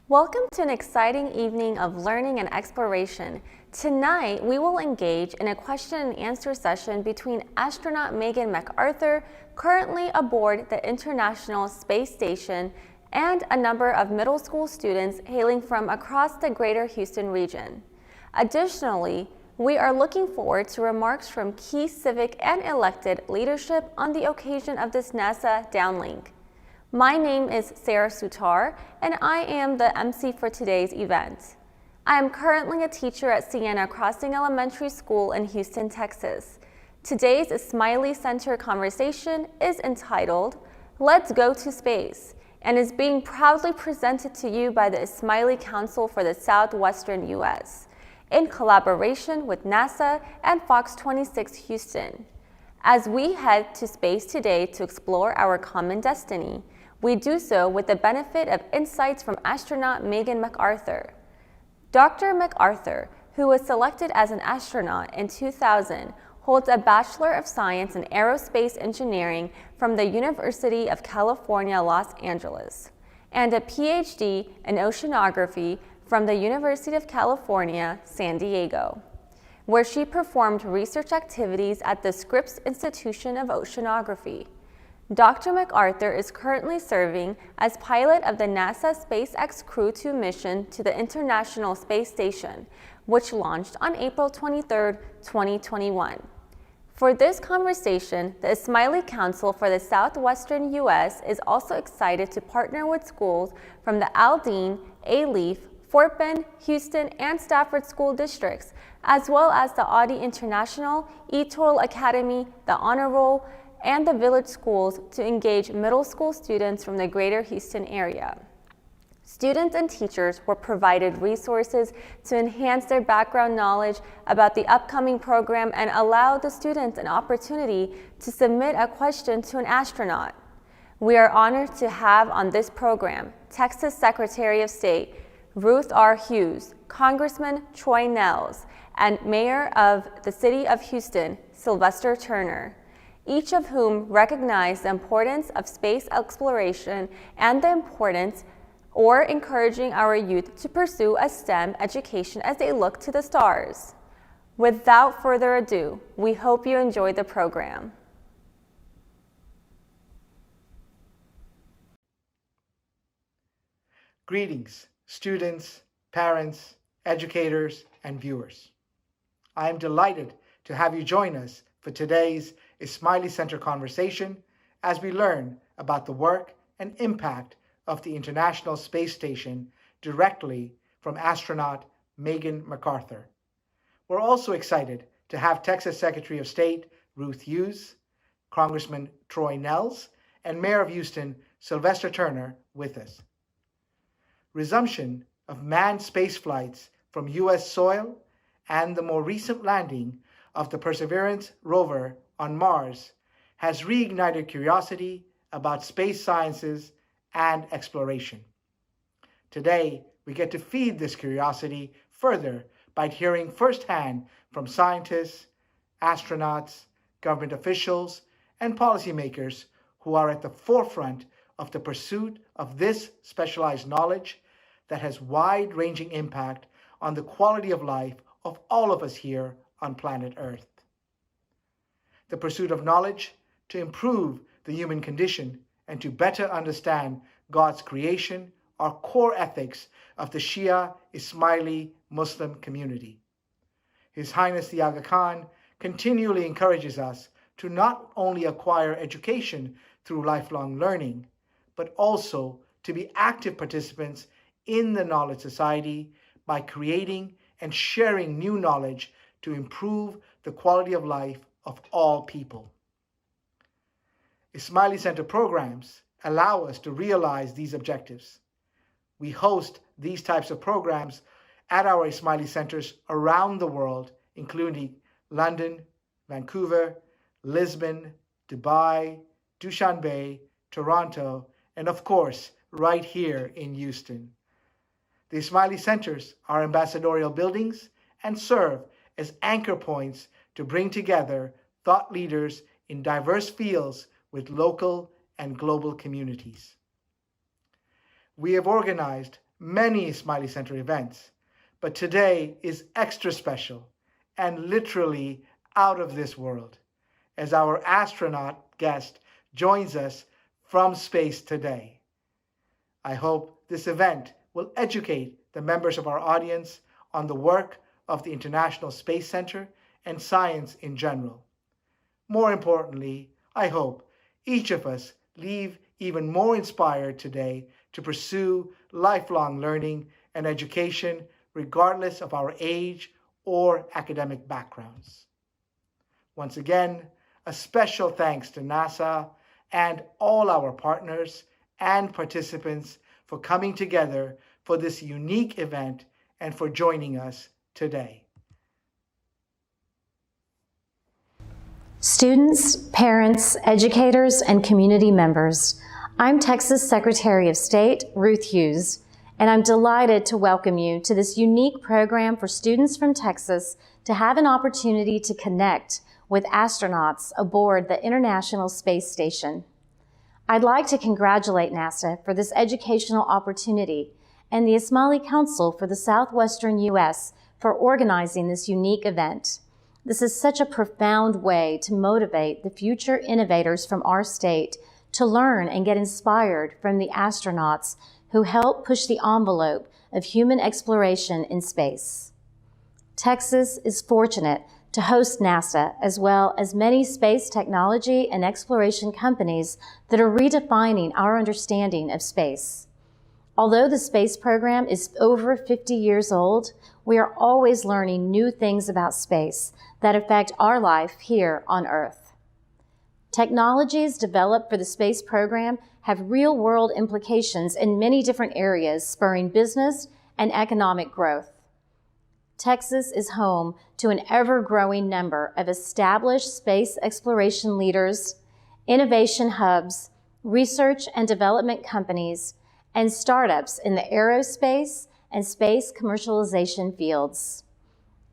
Welcome to an exciting evening of learning and exploration. Tonight, we will engage in a question and answer session between astronaut Megan McArthur, currently aboard the International Space Station, and a number of middle school students hailing from across the greater Houston region. Additionally, we are looking forward to remarks from key civic and elected leadership on the occasion of this NASA downlink. My name is Sarah Sutar, and I am the MC for today's event. I am currently a teacher at Sienna Crossing Elementary School in Houston, Texas. Today's Ismaili Center conversation is entitled, Let's Go to Space, and is being proudly presented to you by the Ismaili Council for the Southwestern US, in collaboration with NASA and Fox 26 Houston. As we head to space today to explore our common destiny, we do so with the benefit of insights from astronaut Megan McArthur. Dr. McArthur, who was selected as an astronaut in 2000, holds a Bachelor of Science in Aerospace Engineering from the University of California, Los Angeles, and a PhD in Oceanography from the University of California, San Diego, where she performed research activities at the Scripps Institution of Oceanography. Dr. McArthur is currently serving as pilot of the NASA SpaceX Crew 2 mission to the International Space Station, which launched on April 23, 2021. For this conversation, the Ismaili Council for the Southwestern US is also excited to partner with schools from the Aldine, Alief, Fort Bend, Houston, and Stafford school districts, as well as the Audi International, eToil Academy, the Honor Roll, and the village schools to engage middle school students from the greater Houston area. Students and teachers were provided resources to enhance their background knowledge about the upcoming program and allow the students an opportunity to submit a question to an astronaut. We are honored to have on this program Texas Secretary of State Ruth R. Hughes, Congressman Troy Nehls, and Mayor of the City of Houston, Sylvester Turner, each of whom recognize the importance of space exploration and the importance or encouraging our youth to pursue a STEM education as they look to the stars. Without further ado, we hope you enjoy the program. Greetings, students, parents, educators, and viewers. I am delighted to have you join us for today's Ismaili Center conversation as we learn about the work and impact of the International Space Station directly from astronaut Megan McArthur. We're also excited to have Texas Secretary of State Ruth Hughes, Congressman Troy Nehls, and Mayor of Houston Sylvester Turner with us. Resumption of manned space flights from U.S. soil and the more recent landing of the Perseverance rover on Mars has reignited curiosity about space sciences and exploration. Today, we get to feed this curiosity further by hearing firsthand from scientists, astronauts, government officials, and policymakers who are at the forefront of the pursuit of this specialized knowledge that has wide-ranging impact on the quality of life of all of us here on planet Earth. The pursuit of knowledge to improve the human condition and to better understand God's creation are core ethics of the Shia Ismaili Muslim community. His Highness the Aga Khan continually encourages us to not only acquire education through lifelong learning, but also to be active participants in the knowledge society by creating and sharing new knowledge to improve the quality of life of all people. Ismaili Center programs allow us to realize these objectives. We host these types of programs at our Ismaili Centers around the world, including London, Vancouver, Lisbon, Dubai, Dushanbe, Toronto, and of course, right here in Houston. The Ismaili Centers are ambassadorial buildings and serve as anchor points to bring together thought leaders in diverse fields with local and global communities. We have organized many Ismaili Center events, but today is extra special and literally out of this world, as our astronaut guest joins us from space today. I hope this event will educate the members of our audience on the work of the International Space Center and science in general. More importantly, I hope each of us leave even more inspired today to pursue lifelong learning and education regardless of our age or academic backgrounds. Once again, a special thanks to NASA and all our partners and participants for coming together for this unique event and for joining us today. Students, parents, educators, and community members, I'm Texas Secretary of State Ruth Hughes, and I'm delighted to welcome you to this unique program for students from Texas to have an opportunity to connect with astronauts aboard the International Space Station. I'd like to congratulate NASA for this educational opportunity and the Ismaili Council for the Southwestern US for organizing this unique event. This is such a profound way to motivate the future innovators from our state to learn and get inspired from the astronauts who help push the envelope of human exploration in space. Texas is fortunate to host NASA, as well as many space technology and exploration companies that are redefining our understanding of space. Although the space program is over 50 years old, we are always learning new things about space that affect our life here on Earth. Technologies developed for the space program have real-world implications in many different areas, spurring business and economic growth. Texas is home to an ever-growing number of established space exploration leaders, innovation hubs, research and development companies, and startups in the aerospace and space commercialization fields.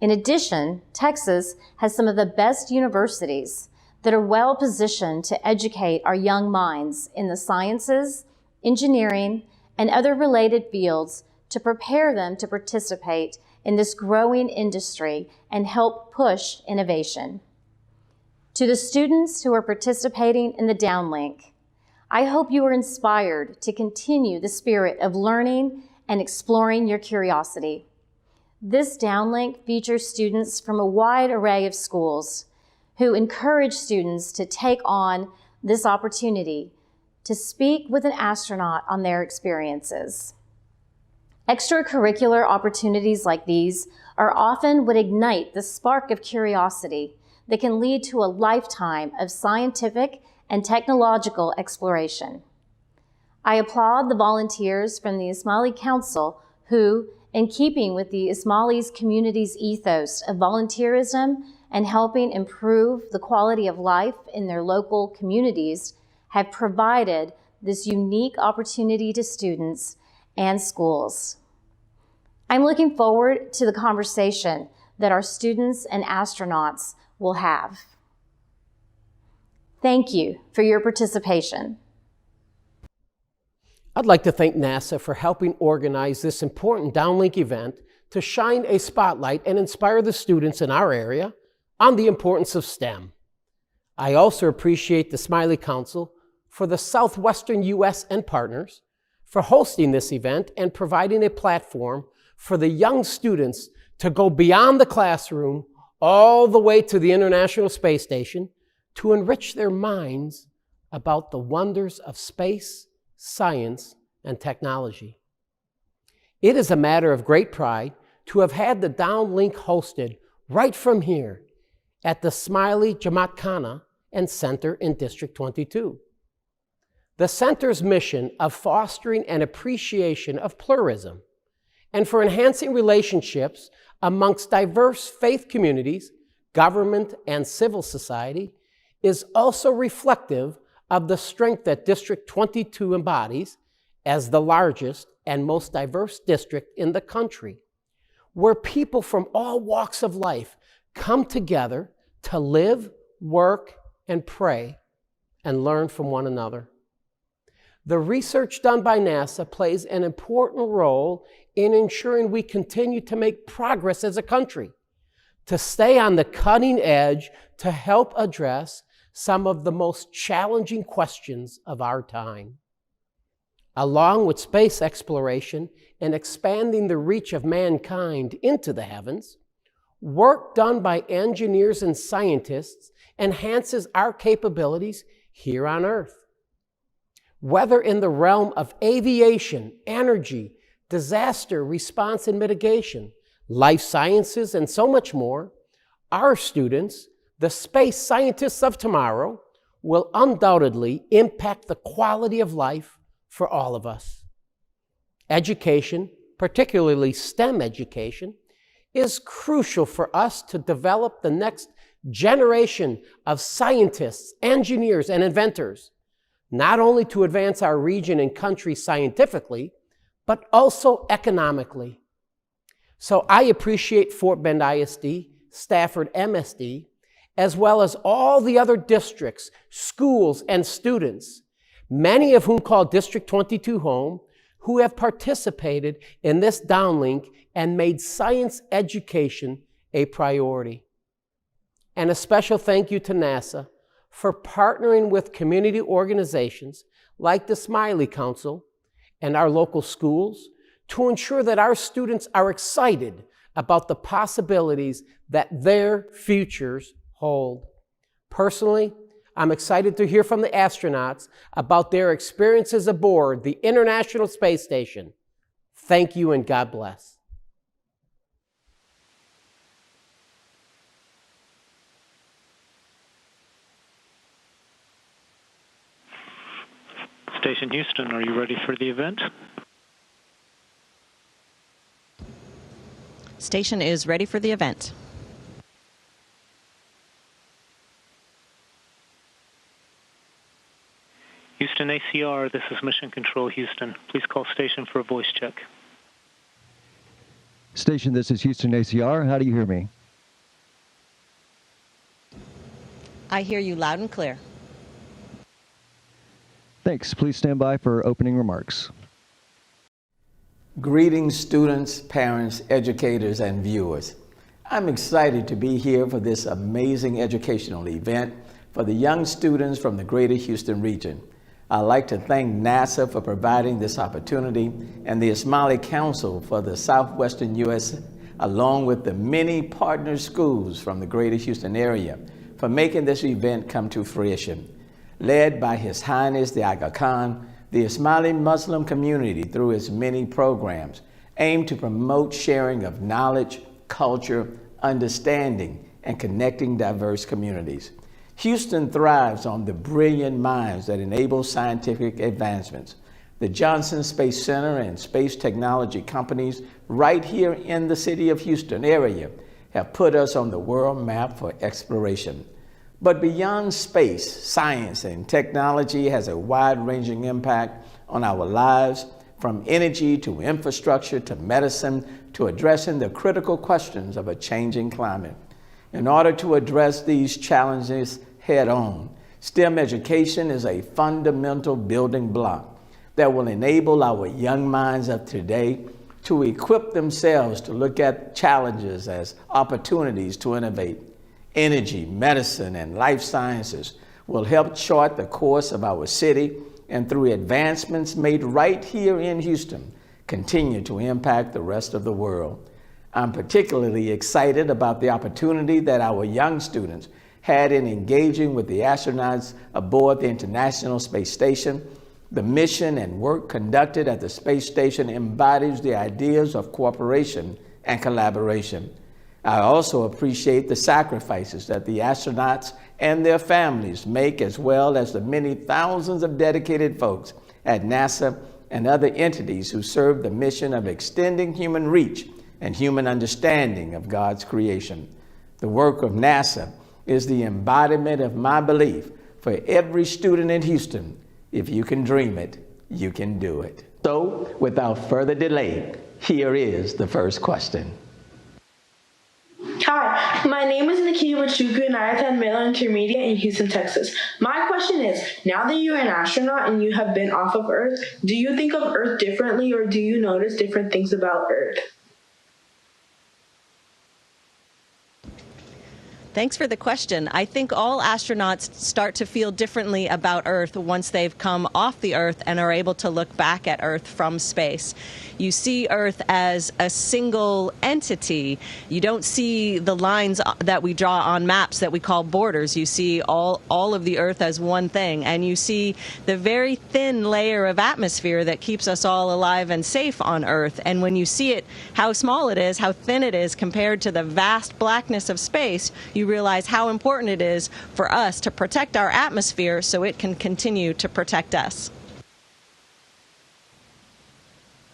In addition, Texas has some of the best universities that are well positioned to educate our young minds in the sciences, engineering, and other related fields to prepare them to participate in this growing industry and help push innovation. To the students who are participating in the downlink, I hope you are inspired to continue the spirit of learning and exploring your curiosity. This downlink features students from a wide array of schools who encourage students to take on this opportunity to speak with an astronaut on their experiences. Extracurricular opportunities like these are often what ignite the spark of curiosity that can lead to a lifetime of scientific and technological exploration. I applaud the volunteers from the Ismaili Council who, in keeping with the Ismailis community's ethos of volunteerism and helping improve the quality of life in their local communities, have provided this unique opportunity to students and schools. I'm looking forward to the conversation that our students and astronauts will have. Thank you for your participation. I'd like to thank NASA for helping organize this important downlink event to shine a spotlight and inspire the students in our area on the importance of STEM. I also appreciate the Ismaili Council for the Southwestern US and partners for hosting this event and providing a platform for the young students to go beyond the classroom all the way to the International Space Station to enrich their minds about the wonders of space, science, and technology. It is a matter of great pride to have had the downlink hosted right from here at the Ismaili Jamaat Khana and Center in District 22. The center's mission of fostering an appreciation of pluralism and for enhancing relationships amongst diverse faith communities, government, and civil society is also reflective of the strength that District 22 embodies as the largest and most diverse district in the country, where people from all walks of life come together to live, work, and pray and learn from one another. The research done by NASA plays an important role in ensuring we continue to make progress as a country, to stay on the cutting edge to help address some of the most challenging questions of our time. Along with space exploration and expanding the reach of mankind into the heavens, work done by engineers and scientists enhances our capabilities here on Earth. Whether in the realm of aviation, energy, disaster response and mitigation, life sciences, and so much more, our students, the space scientists of tomorrow, will undoubtedly impact the quality of life for all of us. Education, particularly STEM education, is crucial for us to develop the next generation of scientists, engineers, and inventors, not only to advance our region and country scientifically, but also economically. So I appreciate Fort Bend ISD, Stafford MSD, as well as all the other districts, schools, and students, many of whom call District 22 home, who have participated in this downlink and made science education a priority. And a special thank you to NASA for partnering with community organizations like the Ismaili Council and our local schools to ensure that our students are excited about the possibilities that their futures hold. Personally, I'm excited to hear from the astronauts about their experiences aboard the International Space Station. Thank you and God bless. Station Houston, are you ready for the event? Station is ready for the event. Houston ACR, this is Mission Control Houston. Please call station for a voice check. Station, this is Houston ACR. How do you hear me? I hear you loud and clear. Thanks. Please stand by for opening remarks. Greetings, students, parents, educators, and viewers. I'm excited to be here for this amazing educational event for the young students from the greater Houston region. I'd like to thank NASA for providing this opportunity and the Ismaili Council for the Southwestern US, along with the many partner schools from the greater Houston area for making this event come to fruition. Led by His Highness the Aga Khan, the Ismaili Muslim community through its many programs aim to promote sharing of knowledge, culture, understanding, and connecting diverse communities. Houston thrives on the brilliant minds that enable scientific advancements. The Johnson Space Center and space technology companies right here in the city of Houston area have put us on the world map for exploration. But beyond space, science and technology has a wide-ranging impact on our lives, from energy to infrastructure to medicine to addressing the critical questions of a changing climate. In order to address these challenges head-on, STEM education is a fundamental building block that will enable our young minds of today to equip themselves to look at challenges as opportunities to innovate. Energy, medicine, and life sciences will help chart the course of our city, and through advancements made right here in Houston, continue to impact the rest of the world. I'm particularly excited about the opportunity that our young students had in engaging with the astronauts aboard the International Space Station. The mission and work conducted at the space station embodies the ideas of cooperation and collaboration. I also appreciate the sacrifices that the astronauts and their families make, as well as the many thousands of dedicated folks at NASA and other entities who serve the mission of extending human reach and human understanding of God's creation. The work of NASA is the embodiment of my belief for every student in Houston: if you can dream it, you can do it. So, without further delay, here is the first question. Hi, My name is Nikita Machuku and I attend Middle Intermediate in Houston, Texas. My question is, now that you're an astronaut and you have been off of Earth, do you think of Earth differently or do you notice different things about Earth? Thanks for the question. I think all astronauts start to feel differently about Earth once they've come off the Earth and are able to look back at Earth from space. You see Earth as a single entity. You don't see the lines that we draw on maps that we call borders. You see all of the Earth as one thing, and you see the very thin layer of atmosphere that keeps us all alive and safe on Earth. And when you see it, how small it is, how thin it is compared to the vast blackness of space, you realize how important it is for us to protect our atmosphere so it can continue to protect us.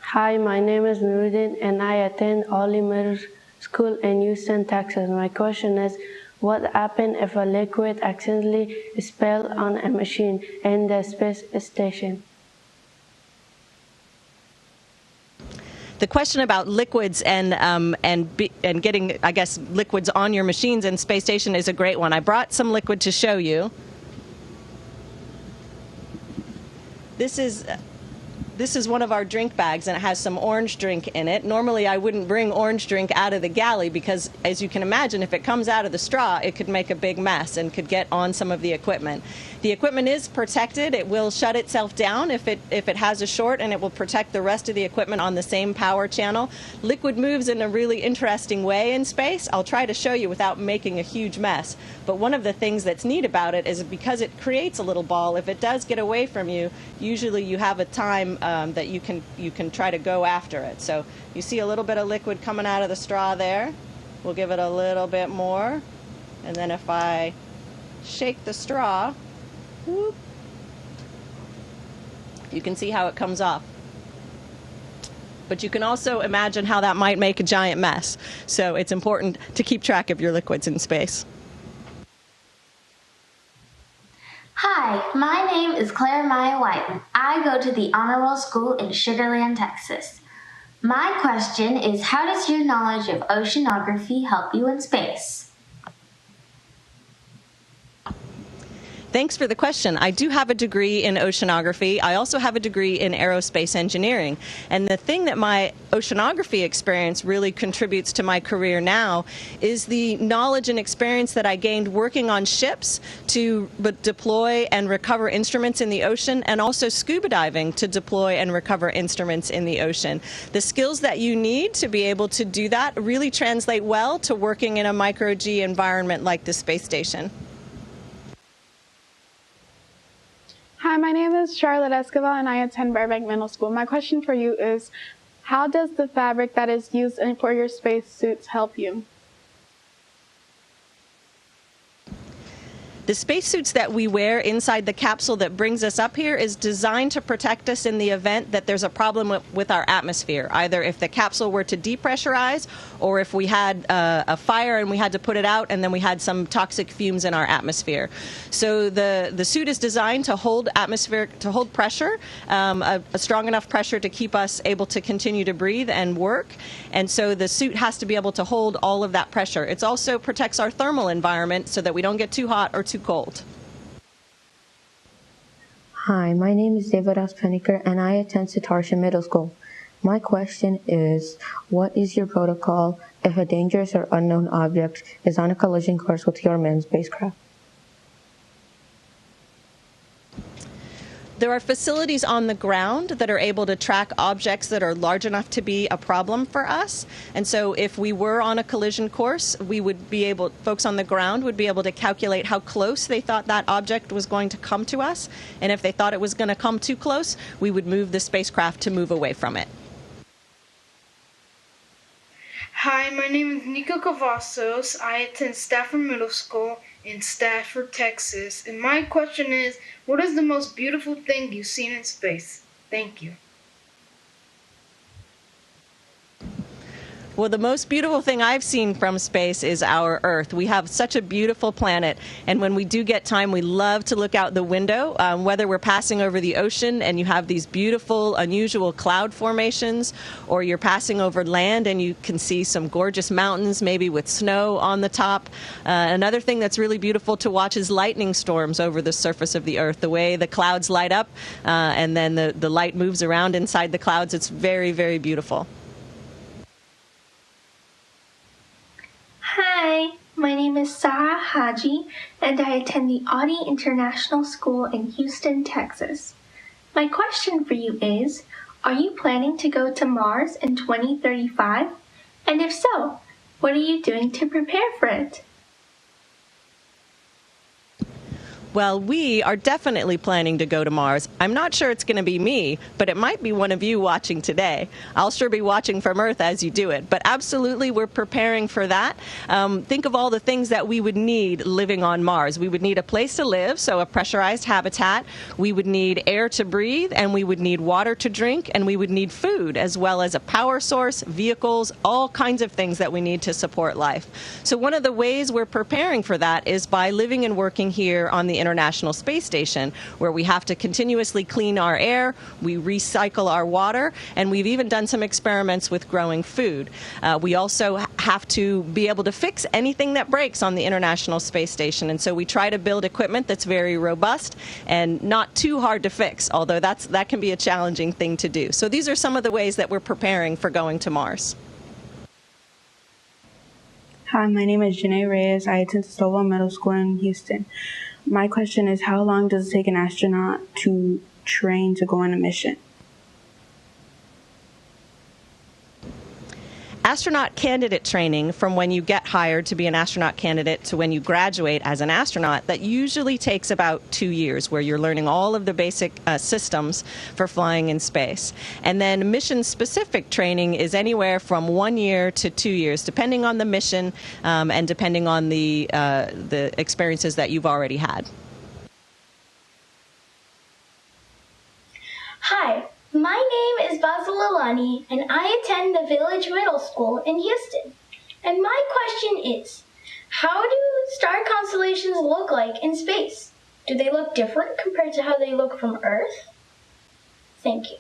Hi, my name is Nuruddin and I attend Ollie Middle School in Houston, Texas. My question is, what happens if a liquid accidentally spills on a machine in the space station? The question about liquids and getting, I guess, liquids on your machines in space station is a great one. I brought some liquid to show you. This is one of our drink bags, and it has some orange drink in it. Normally, I wouldn't bring orange drink out of the galley because, as you can imagine, if it comes out of the straw, it could make a big mess and could get on some of the equipment. The equipment is protected. It will shut itself down if it has a short, and it will protect the rest of the equipment on the same power channel. Liquid moves in a really interesting way in space. I'll try to show you without making a huge mess. But one of the things that's neat about it is because it creates a little ball, if it does get away from you, usually you have a time that you can try to go after it. So you see a little bit of liquid coming out of the straw there. We'll give it a little bit more. And then if I shake the straw, whoop, you can see how it comes off. But you can also imagine how that might make a giant mess. So it's important to keep track of your liquids in space. Hi, my name is Claire Maya White. I go to the Honor Roll School in Sugar Land, Texas. My question is, how does your knowledge of oceanography help you in space? Thanks for the question. I do have a degree in oceanography. I also have a degree in aerospace engineering. And the thing that my oceanography experience really contributes to my career now is the knowledge and experience that I gained working on ships to deploy and recover instruments in the ocean, and also scuba diving to deploy and recover instruments in the ocean. The skills that you need to be able to do that really translate well to working in a micro-G environment like the space station. Hi, my name is Charlotte Escobar and I attend Burbank Middle School. My question for you is, how does the fabric that is used for your space suits help you? The spacesuits that we wear inside the capsule that brings us up here is designed to protect us in the event that there's a problem with our atmosphere, either if the capsule were to depressurize or if we had a fire and we had to put it out and then we had some toxic fumes in our atmosphere. So the suit is designed to hold pressure, a strong enough pressure to keep us able to continue to breathe and work. And so the suit has to be able to hold all of that pressure. It also protects our thermal environment so that we don't get too hot or too cold. Hi, my name is David Penniker and I attend Sitarsha Middle School. My question is, what is your protocol if a dangerous or unknown object is on a collision course with your manned spacecraft? There are facilities on the ground that are able to track objects that are large enough to be a problem for us. And so if we were on a collision course, folks on the ground would be able to calculate how close they thought that object was going to come to us. And if they thought it was going to come too close, we would move the spacecraft to move away from it. Hi, my name is Nico Cavazos. I attend Stafford Middle School in Stafford, Texas. And my question is, what is the most beautiful thing you've seen in space? Thank you. Well, the most beautiful thing I've seen from space is our Earth. We have such a beautiful planet, and when we do get time, we love to look out the window, whether we're passing over the ocean and you have these beautiful, unusual cloud formations, or you're passing over land and you can see some gorgeous mountains, maybe with snow on the top. Another thing that's really beautiful to watch is lightning storms over the surface of the Earth. The way the clouds light up and then the light moves around inside the clouds, it's very, very beautiful. Hi, my name is Sarah Haji, and I attend the Audi International School in Houston, Texas. My question for you is, are you planning to go to Mars in 2035? And if so, what are you doing to prepare for it? Well, we are definitely planning to go to Mars. I'm not sure it's going to be me, but it might be one of you watching today. I'll sure be watching from Earth as you do it. But absolutely, we're preparing for that. Think of all the things that we would need living on Mars. We would need a place to live, so a pressurized habitat. We would need air to breathe, and we would need water to drink, and we would need food, as well as a power source, vehicles, all kinds of things that we need to support life. So one of the ways we're preparing for that is by living and working here on the International Space Station, where we have to continuously clean our air, we recycle our water, and we've even done some experiments with growing food. We also have to be able to fix anything that breaks on the International Space Station, and so we try to build equipment that's very robust and not too hard to fix, although that can be a challenging thing to do. So these are some of the ways that we're preparing for going to Mars. Hi, my name is Janae Reyes. I attend Stovall Middle School in Houston. My question is, how long does it take an astronaut to train to go on a mission? Astronaut candidate training, from when you get hired to be an astronaut candidate to when you graduate as an astronaut, that usually takes about 2 years, where you're learning all of the basic systems for flying in space. And then mission-specific training is anywhere from 1 year to 2 years, depending on the mission and depending on the experiences that you've already had. Hi, my name is Basil Alani, and I attend the Village Middle School in Houston. And my question is, how do star constellations look like in space? Do they look different compared to how they look from Earth? Thank you.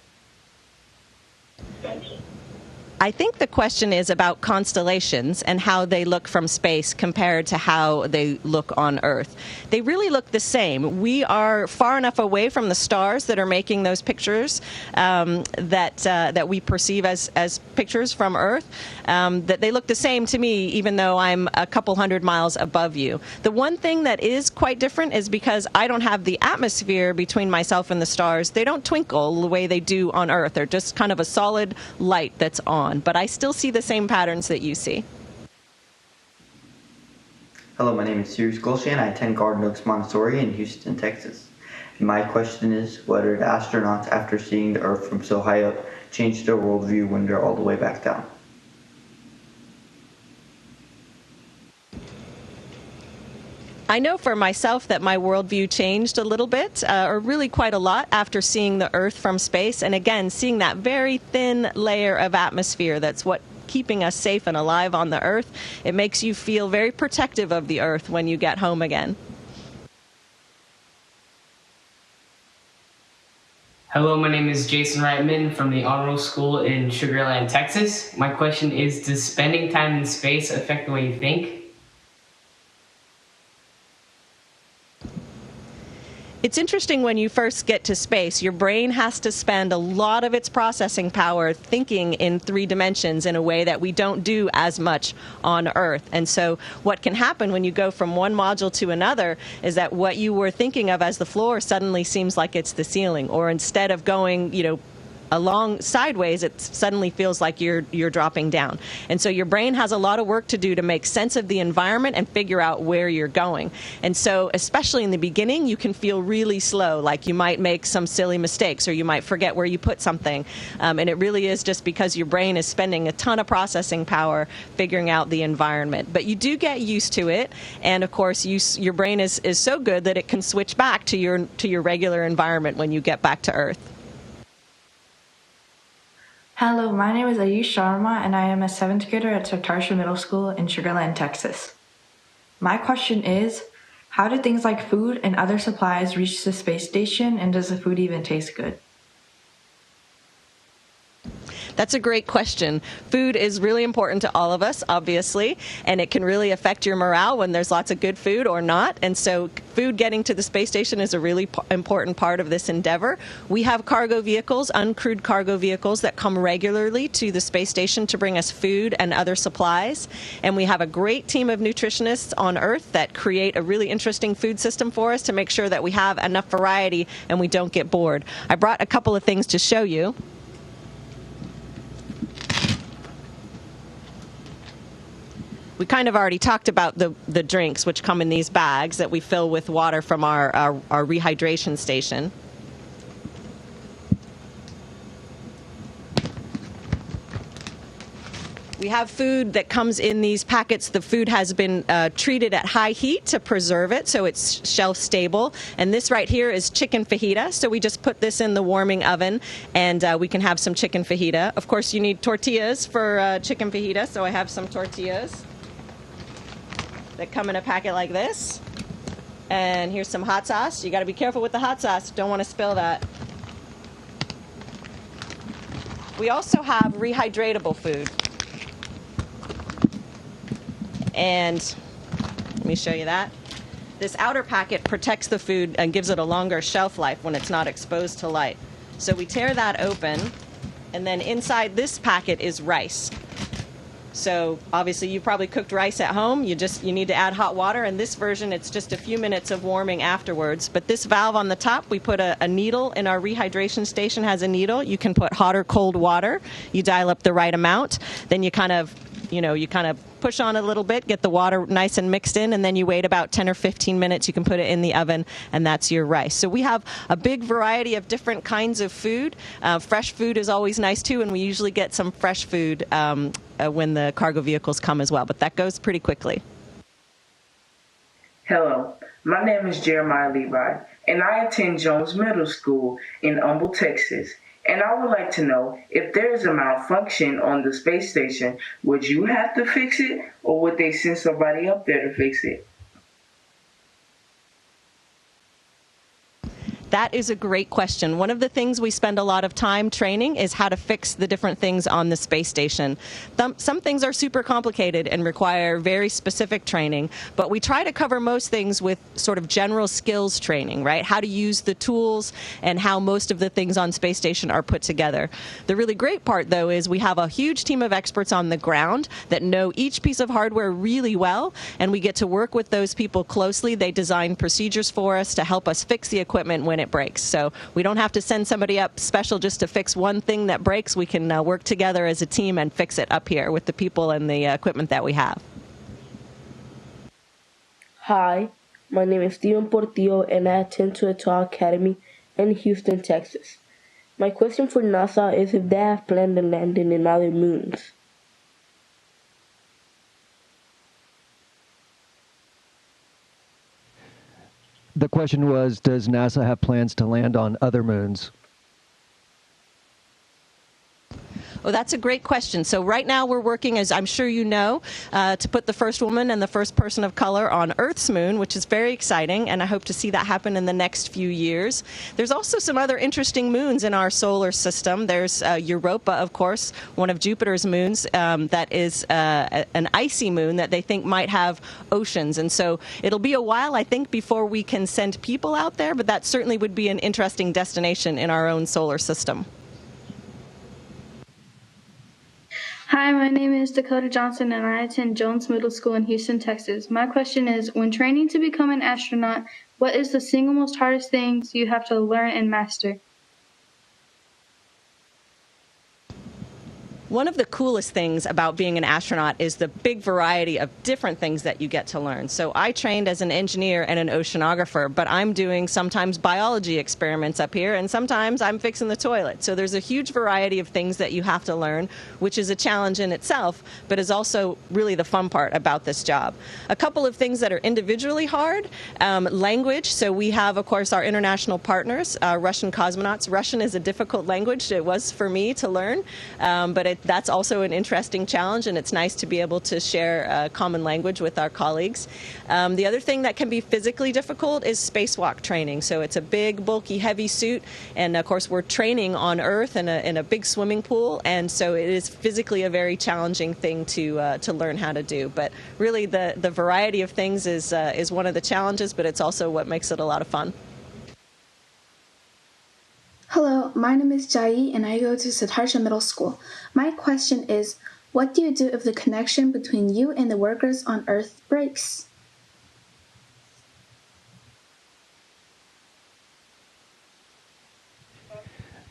I think the question is about constellations and how they look from space compared to how they look on Earth. They really look the same. We are far enough away from the stars that are making those pictures that we perceive as pictures from Earth, that they look the same to me, even though I'm a couple hundred miles above you. The one thing that is quite different is because I don't have the atmosphere between myself and the stars. They don't twinkle the way they do on Earth. They're just kind of a solid light that's on. But I still see the same patterns that you see. Hello, my name is Sirius Golshan. I attend Garden Oaks Montessori in Houston, Texas. And my question is, whether the astronauts, after seeing the Earth from so high up, change their worldview when they're all the way back down. I know for myself that my worldview changed a little bit, or really quite a lot, after seeing the Earth from space. And again, seeing that very thin layer of atmosphere that's what keeping us safe and alive on the Earth. It makes you feel very protective of the Earth when you get home again. Hello, my name is Jason Reitman from the Honor Roll School in Sugar Land, Texas. My question is, does spending time in space affect the way you think? It's interesting when you first get to space, your brain has to spend a lot of its processing power thinking in 3 dimensions in a way that we don't do as much on Earth. And so what can happen when you go from one module to another is that what you were thinking of as the floor suddenly seems like it's the ceiling, or instead of going, along sideways, it suddenly feels like you're dropping down. And so your brain has a lot of work to do to make sense of the environment and figure out where you're going. And so especially in the beginning, you can feel really slow, like you might make some silly mistakes or you might forget where you put something. And it really is just because your brain is spending a ton of processing power figuring out the environment. But you do get used to it, and of course your brain is so good that it can switch back to your regular environment when you get back to Earth. Hello, my name is Ayush Sharma, and I am a 7th grader at Sartarsha Middle School in Sugar Land, Texas. My question is, how do things like food and other supplies reach the space station, and does the food even taste good? That's a great question. Food is really important to all of us, obviously, and it can really affect your morale when there's lots of good food or not. And so food getting to the space station is a really important part of this endeavor. We have cargo vehicles, uncrewed cargo vehicles, that come regularly to the space station to bring us food and other supplies. And we have a great team of nutritionists on Earth that create a really interesting food system for us to make sure that we have enough variety and we don't get bored. I brought a couple of things to show you. We kind of already talked about the drinks, which come in these bags that we fill with water from our rehydration station. We have food that comes in these packets. The food has been treated at high heat to preserve it, so it's shelf stable. And this right here is chicken fajita. So we just put this in the warming oven, and we can have some chicken fajita. Of course, you need tortillas for chicken fajita, so I have some tortillas that come in a packet like this. And here's some hot sauce. You got to be careful with the hot sauce. Don't want to spill that. We also have rehydratable food. And let me show you that. This outer packet protects the food and gives it a longer shelf life when it's not exposed to light. So we tear that open, and then inside this packet is rice. So obviously you probably cooked rice at home. You need to add hot water. In this version, it's just a few minutes of warming afterwards. But this valve on the top, we put a needle in our rehydration station, has a needle. You can put hot or cold water. You dial up the right amount. Then you kind of push on a little bit, get the water nice and mixed in, and then you wait about 10 or 15 minutes. You can put it in the oven, and that's your rice. So we have a big variety of different kinds of food. Fresh food is always nice, too, and we usually get some fresh food when the cargo vehicles come as well, but that goes pretty quickly. Hello, my name is Jeremiah Levi, and I attend Jones Middle School in Humble, Texas. And I would like to know, if there is a malfunction on the space station, would you have to fix it, or would they send somebody up there to fix it? That is a great question. One of the things we spend a lot of time training is how to fix the different things on the space station. Some things are super complicated and require very specific training, but we try to cover most things with sort of general skills training, right? How to use the tools and how most of the things on space station are put together. The really great part, though, is we have a huge team of experts on the ground that know each piece of hardware really well, and we get to work with those people closely. They design procedures for us to help us fix the equipment when it breaks. So we don't have to send somebody up special just to fix one thing that breaks. We can work together as a team and fix it up here with the people and the equipment that we have. Hi, my name is Steven Portillo, and I attend to Etoile Academy in Houston, Texas. My question for NASA is if they have planned on landing in other moons. The question was, does NASA have plans to land on other moons? Oh, that's a great question. So right now we're working, as I'm sure you know, to put the first woman and the first person of color on Earth's moon, which is very exciting, and I hope to see that happen in the next few years. There's also some other interesting moons in our solar system. There's Europa, of course, one of Jupiter's moons, that is an icy moon that they think might have oceans. And so it'll be a while, I think, before we can send people out there, but that certainly would be an interesting destination in our own solar system. Hi, my name is Dakota Johnson, and I attend Jones Middle School in Houston, Texas. My question is, when training to become an astronaut, what is the single most hardest things you have to learn and master? One of the coolest things about being an astronaut is the big variety of different things that you get to learn. So I trained as an engineer and an oceanographer, but I'm doing sometimes biology experiments up here, and sometimes I'm fixing the toilet. So there's a huge variety of things that you have to learn, which is a challenge in itself, but is also really the fun part about this job. A couple of things that are individually hard, language. So we have, of course, our international partners, Russian cosmonauts. Russian is a difficult language. It was for me to learn, but that's also an interesting challenge, and it's nice to be able to share a common language with our colleagues. The other thing that can be physically difficult is spacewalk training. So it's a big, bulky, heavy suit, and of course we're training on Earth in a big swimming pool, and so it is physically a very challenging thing to learn how to do. But really, the variety of things is one of the challenges, but it's also what makes it a lot of fun. Hello, my name is Jai and I go to Satartia Middle School. My question is, what do you do if the connection between you and the workers on Earth breaks?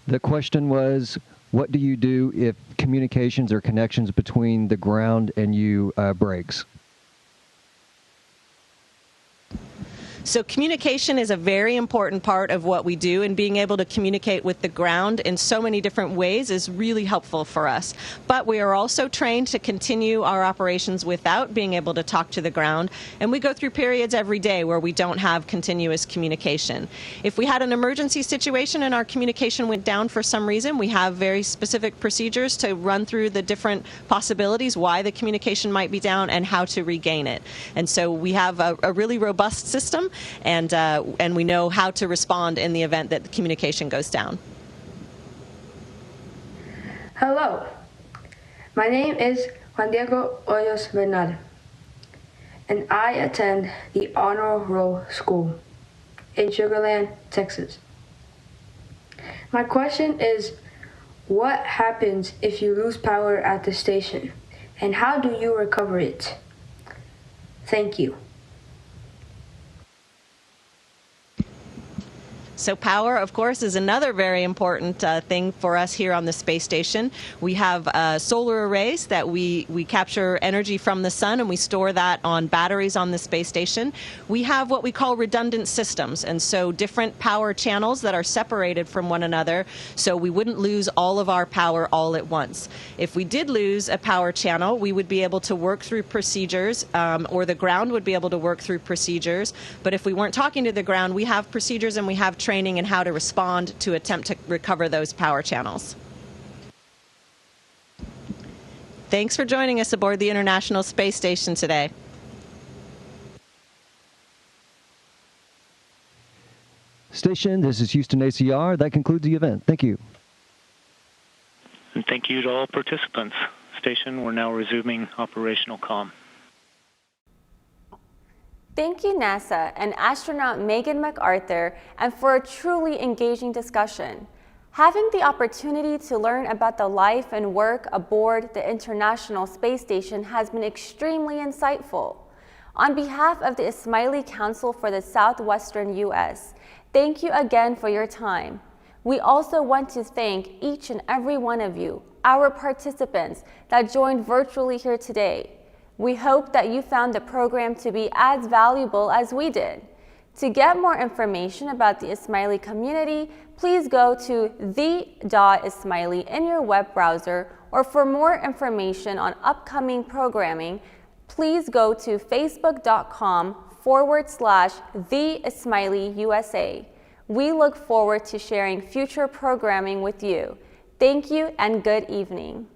The question was, what do you do if communications or connections between the ground and you breaks? So communication is a very important part of what we do, and being able to communicate with the ground in so many different ways is really helpful for us. But we are also trained to continue our operations without being able to talk to the ground, and we go through periods every day where we don't have continuous communication. If we had an emergency situation and our communication went down for some reason, we have very specific procedures to run through the different possibilities why the communication might be down and how to regain it. And so we have a really robust system, and we know how to respond in the event that the communication goes down. Hello, my name is Juan Diego Hoyos Bernal, and I attend the Honor Roll School in Sugar Land, Texas. My question is, what happens if you lose power at the station, and how do you recover it? Thank you. So power, of course, is another very important thing for us here on the space station. We have solar arrays that we capture energy from the sun, and we store that on batteries on the space station. We have what we call redundant systems, and so different power channels that are separated from one another, so we wouldn't lose all of our power all at once. If we did lose a power channel, we would be able to work through procedures, or the ground would be able to work through procedures. But if we weren't talking to the ground, we have procedures and we have training in how to respond to attempt to recover those power channels. Thanks for joining us aboard the International Space Station today. Station, this is Houston ACR. That concludes the event. Thank you. And thank you to all participants. Station, we're now resuming operational comm. Thank you, NASA and astronaut Megan McArthur, and for a truly engaging discussion. Having the opportunity to learn about the life and work aboard the International Space Station has been extremely insightful. On behalf of the Ismaili Council for the Southwestern US, thank you again for your time. We also want to thank each and every one of you, our participants that joined virtually here today. We hope that you found the program to be as valuable as we did. To get more information about the Ismaili community, please go to the.ismaili in your web browser, or for more information on upcoming programming, please go to facebook.com/the-ismaili-USA. We look forward to sharing future programming with you. Thank you and good evening.